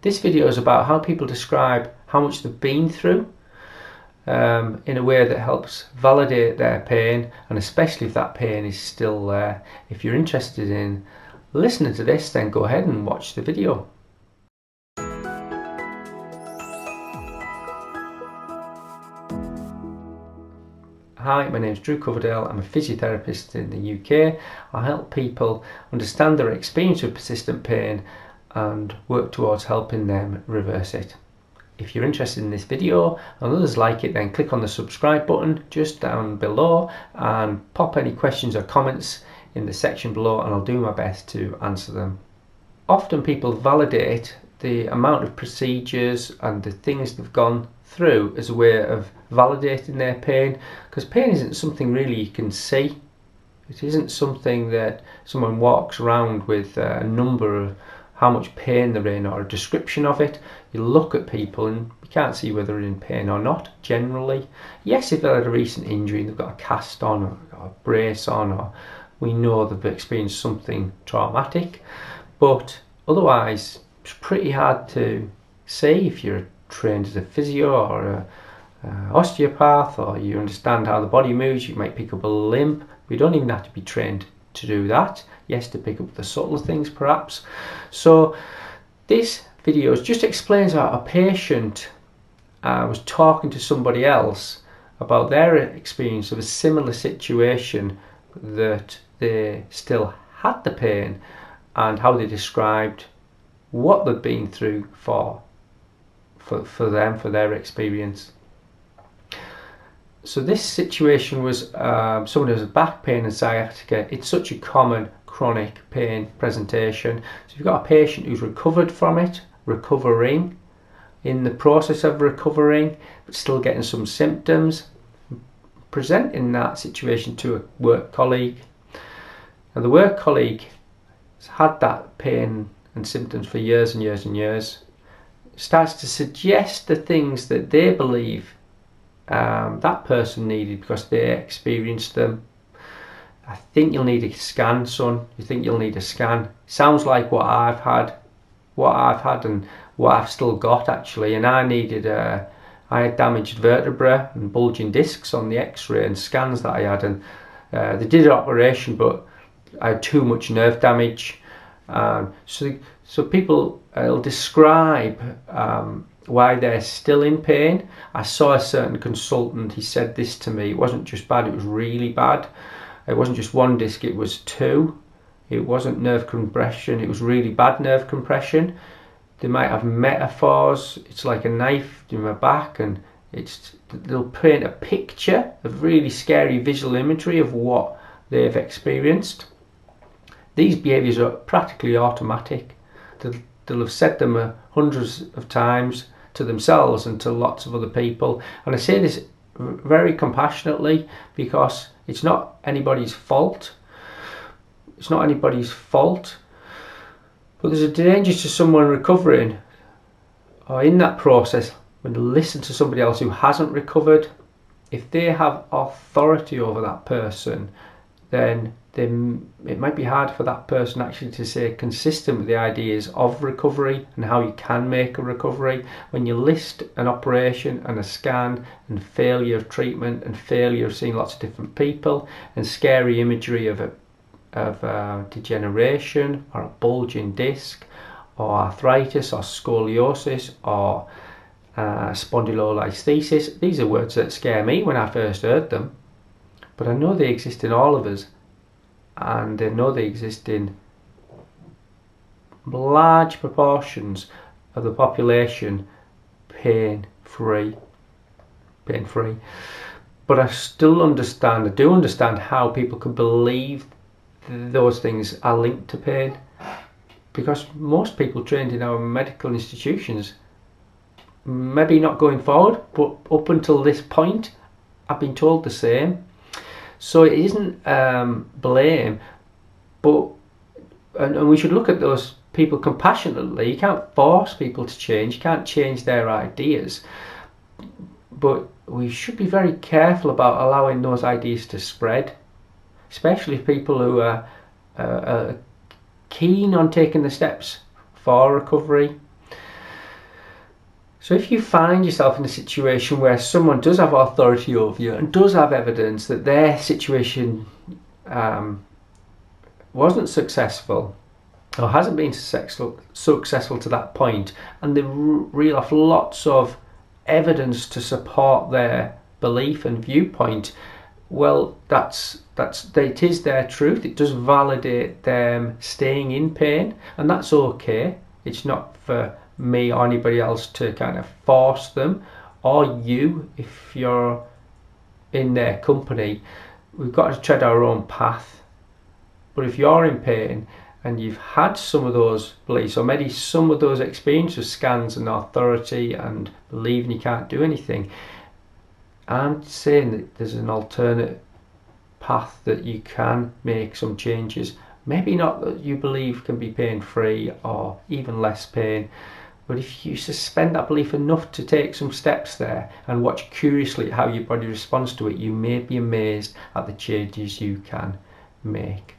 This video is about how people describe how much they've been through in a way that helps validate their pain, and especially if that pain is still there. If you're interested in listening to this, then go ahead and watch the video. Hi, my name is Drew Coverdale. I'm a physiotherapist in the UK. I help people understand their experience of persistent pain and work towards helping them reverse it. If you're interested in this video and others like it, then click on the subscribe button just down below and pop any questions or comments in the section below, and I'll do my best to answer them. Often people validate the amount of procedures and the things they've gone through as a way of validating their pain, because pain isn't something really you can see. It isn't something that someone walks around with a number of how much pain they're in or a description of it. You look at people and you can't see whether they're in pain or not, generally. Yes, if they've had a recent injury and they've got a cast on or got a brace on, or we know they've experienced something traumatic, but otherwise it's pretty hard to see. If you're trained as a physio or a osteopath, or you understand how the body moves, you might pick up a limp. We don't even have to be trained to do that. Yes, to pick up the subtle things perhaps. So this video just explains how a patient was talking to somebody else about their experience of a similar situation, that they still had the pain, and how they described what they'd been through for them, for their experience. So this situation was someone who has back pain and sciatica. It's such a common chronic pain presentation. So you've got a patient who's recovered from it, recovering, in the process of recovering, but still getting some symptoms, presenting that situation to a work colleague. Now the work colleague has had that pain and symptoms for years and years and years, starts to suggest the things that they believe that person needed because they experienced them. I think you'll need a scan, son. You think you'll need a scan? Sounds like what I've had and what I've still got actually. And I had damaged vertebra and bulging discs on the X-ray and scans that I had, and they did an operation, but I had too much nerve damage. So people will describe why they're still in pain. I saw a certain consultant, he said this to me: it wasn't just bad, it was really bad. It wasn't just one disc, it was two. It wasn't nerve compression, it was really bad nerve compression. They might have metaphors. It's like a knife in my back, and they'll paint a picture of really scary visual imagery of what they've experienced. These behaviours are practically automatic. They'll have said them hundreds of times to themselves and to lots of other people. And I say this very compassionately, because it's not anybody's fault. It's not anybody's fault. But there's a danger to someone recovering or in that process when they listen to somebody else who hasn't recovered. If they have authority over that person, then it might be hard for that person actually to stay consistent with the ideas of recovery and how you can make a recovery. When you list an operation and a scan and failure of treatment and failure of seeing lots of different people and scary imagery of degeneration or a bulging disc or arthritis or scoliosis or spondylolisthesis, these are words that scare me when I first heard them, but I know they exist in all of us. And they know they exist in large proportions of the population, pain-free. But I do understand how people could believe those things are linked to pain, because most people trained in our medical institutions, maybe not going forward, but up until this point, I've been told the same. So it isn't blame, but and we should look at those people compassionately. You can't force people to change, you can't change their ideas, but we should be very careful about allowing those ideas to spread, especially people who are keen on taking the steps for recovery. So if you find yourself in a situation where someone does have authority over you and does have evidence that their situation wasn't successful or hasn't been successful to that point, and they reel off lots of evidence to support their belief and viewpoint, well, it is their truth. It does validate them staying in pain, and that's okay. It's not for me or anybody else to kind of force them, or you, if you're in their company. We've got to tread our own path. But if you're in pain and you've had some of those beliefs, or maybe some of those experiences with scans and authority and believing you can't do anything, I'm saying that there's an alternate path that you can make some changes. Maybe not that you believe can be pain-free or even less pain, but if you suspend that belief enough to take some steps there and watch curiously how your body responds to it, you may be amazed at the changes you can make.